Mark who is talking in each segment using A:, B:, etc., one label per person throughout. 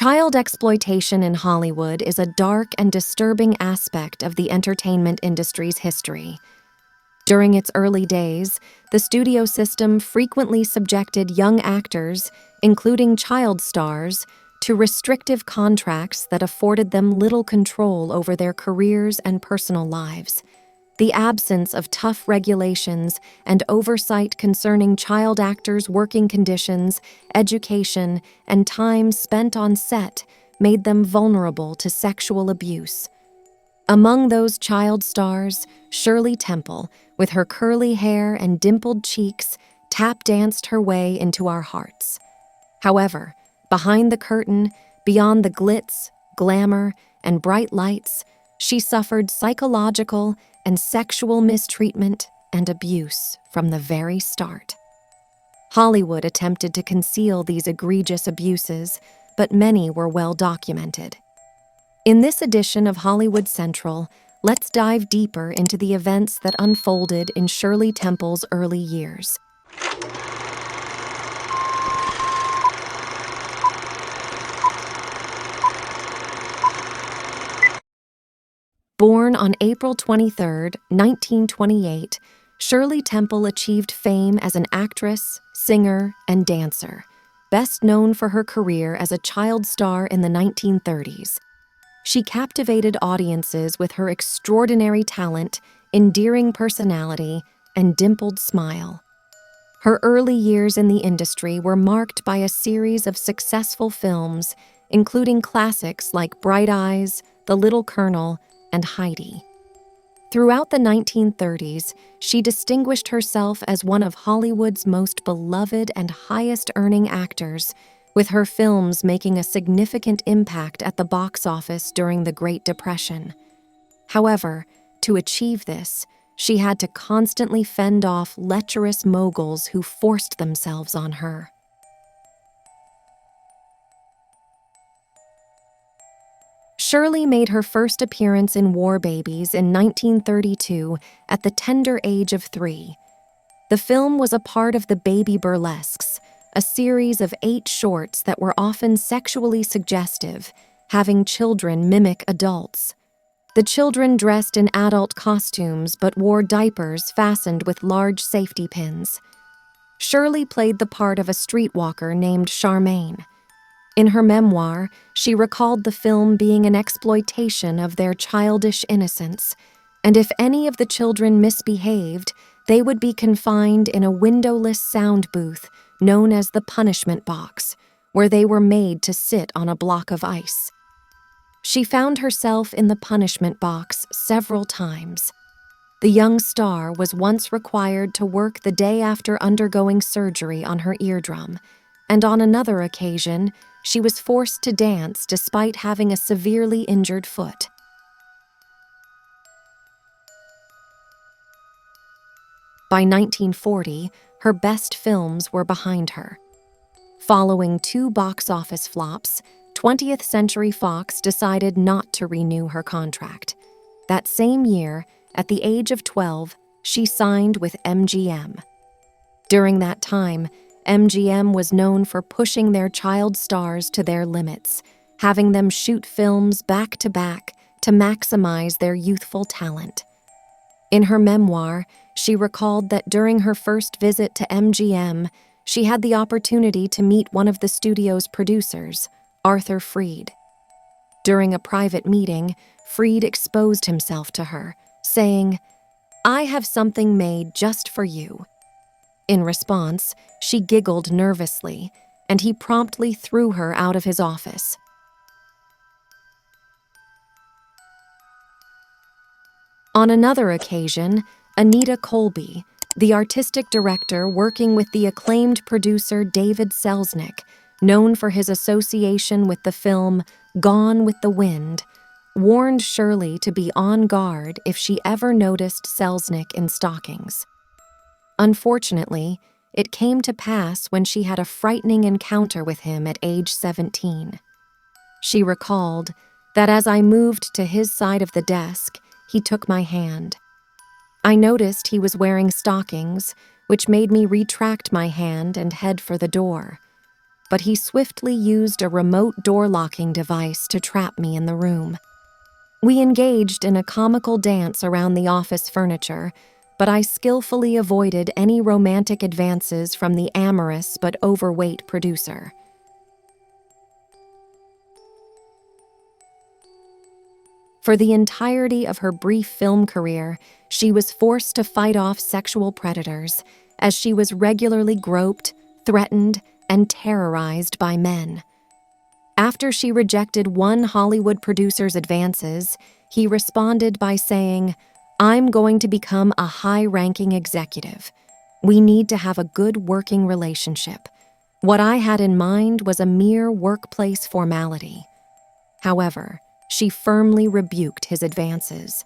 A: Child exploitation in Hollywood is a dark and disturbing aspect of the entertainment industry's history. During its early days, the studio system frequently subjected young actors, including child stars, to restrictive contracts that afforded them little control over their careers and personal lives. The absence of tough regulations and oversight concerning child actors' working conditions, education, and time spent on set made them vulnerable to sexual abuse. Among those child stars, Shirley Temple, with her curly hair and dimpled cheeks, tap-danced her way into our hearts. However, behind the curtain, beyond the glitz, glamour, and bright lights, she suffered psychological and sexual mistreatment and abuse from the very start. Hollywood attempted to conceal these egregious abuses, but many were well documented. In this edition of Hollywood Central, let's dive deeper into the events that unfolded in Shirley Temple's early years. Born on April 23, 1928, Shirley Temple achieved fame as an actress, singer, and dancer, best known for her career as a child star in the 1930s. She captivated audiences with her extraordinary talent, endearing personality, and dimpled smile. Her early years in the industry were marked by a series of successful films, including classics like Bright Eyes, The Little Colonel, and Heidi. Throughout the 1930s, she distinguished herself as one of Hollywood's most beloved and highest-earning actors, with her films making a significant impact at the box office during the Great Depression. However, to achieve this, she had to constantly fend off lecherous moguls who forced themselves on her. Shirley made her first appearance in War Babies in 1932 at the tender age of 3. The film was a part of the Baby Burlesques, a series of 8 shorts that were often sexually suggestive, having children mimic adults. The children dressed in adult costumes but wore diapers fastened with large safety pins. Shirley played the part of a streetwalker named Charmaine. In her memoir, she recalled the film being an exploitation of their childish innocence, and if any of the children misbehaved, they would be confined in a windowless sound booth known as the punishment box, where they were made to sit on a block of ice. She found herself in the punishment box several times. The young star was once required to work the day after undergoing surgery on her eardrum, and on another occasion, she was forced to dance despite having a severely injured foot. By 1940, her best films were behind her. Following 2 box office flops, 20th Century Fox decided not to renew her contract. That same year, at the age of 12, she signed with MGM. During that time, MGM was known for pushing their child stars to their limits, having them shoot films back-to-back to maximize their youthful talent. In her memoir, she recalled that during her first visit to MGM, she had the opportunity to meet one of the studio's producers, Arthur Freed. During a private meeting, Freed exposed himself to her, saying, "I have something made just for you." In response, she giggled nervously, and he promptly threw her out of his office. On another occasion, Anita Colby, the artistic director working with the acclaimed producer David Selznick, known for his association with the film Gone with the Wind, warned Shirley to be on guard if she ever noticed Selznick in stockings. Unfortunately, it came to pass when she had a frightening encounter with him at age 17. She recalled that as I moved to his side of the desk, he took my hand. I noticed he was wearing stockings, which made me retract my hand and head for the door. but he swiftly used a remote door-locking device to trap me in the room. We engaged in a comical dance around the office furniture, but I skillfully avoided any romantic advances from the amorous but overweight producer. For the entirety of her brief film career, she was forced to fight off sexual predators, as she was regularly groped, threatened, and terrorized by men. After she rejected one Hollywood producer's advances, he responded by saying, "I'm going to become a high-ranking executive. We need to have a good working relationship. What I had in mind was a mere workplace formality." However, she firmly rebuked his advances.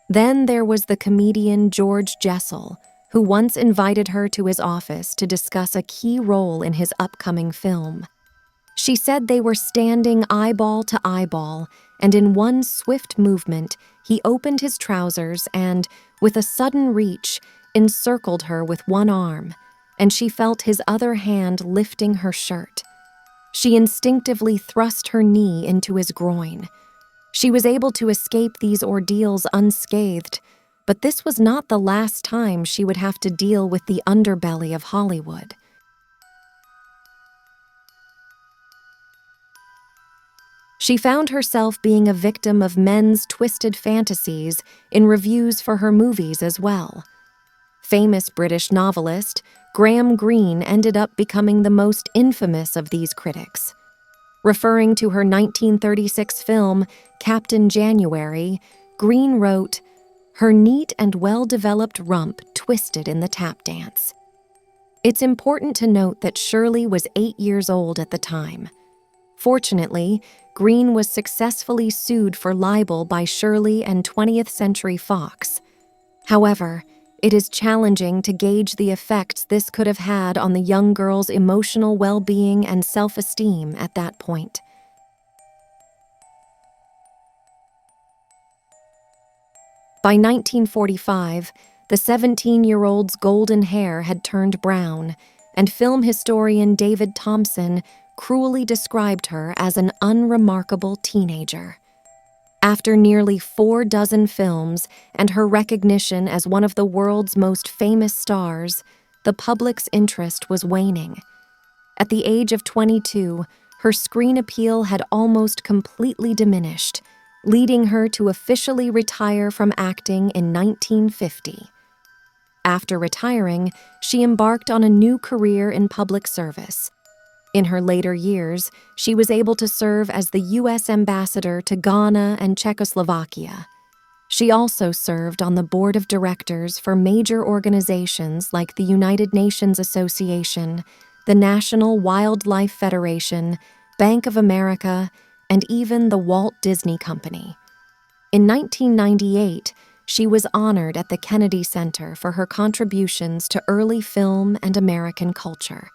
A: Then there was the comedian George Jessel, who once invited her to his office to discuss a key role in his upcoming film. She said they were standing eyeball to eyeball, and in one swift movement, he opened his trousers and, with a sudden reach, encircled her with one arm, and she felt his other hand lifting her shirt. She instinctively thrust her knee into his groin. She was able to escape these ordeals unscathed, but this was not the last time she would have to deal with the underbelly of Hollywood. She found herself being a victim of men's twisted fantasies in reviews for her movies as well. Famous British novelist Graham Greene ended up becoming the most infamous of these critics. Referring to her 1936 film, Captain January, Greene wrote, "Her neat and well-developed rump twisted in the tap dance." It's important to note that Shirley was 8 years old at the time. Fortunately, Greene was successfully sued for libel by Shirley and 20th Century Fox. However, it is challenging to gauge the effects this could have had on the young girl's emotional well-being and self-esteem at that point. By 1945, the 17-year-old's golden hair had turned brown, and film historian David Thompson cruelly described her as an unremarkable teenager. After nearly 4 dozen films and her recognition as one of the world's most famous stars, the public's interest was waning. At the age of 22, her screen appeal had almost completely diminished, leading her to officially retire from acting in 1950. After retiring, she embarked on a new career in public service. In her later years, she was able to serve as the U.S. ambassador to Ghana and Czechoslovakia. She also served on the board of directors for major organizations like the United Nations Association, the National Wildlife Federation, Bank of America, and even the Walt Disney Company. In 1998, she was honored at the Kennedy Center for her contributions to early film and American culture.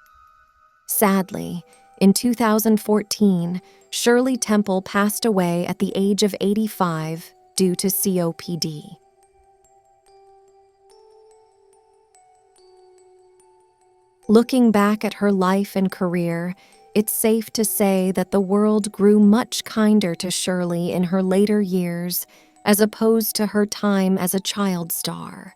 A: Sadly, in 2014, Shirley Temple passed away at the age of 85 due to COPD. Looking back at her life and career, it's safe to say that the world grew much kinder to Shirley in her later years as opposed to her time as a child star.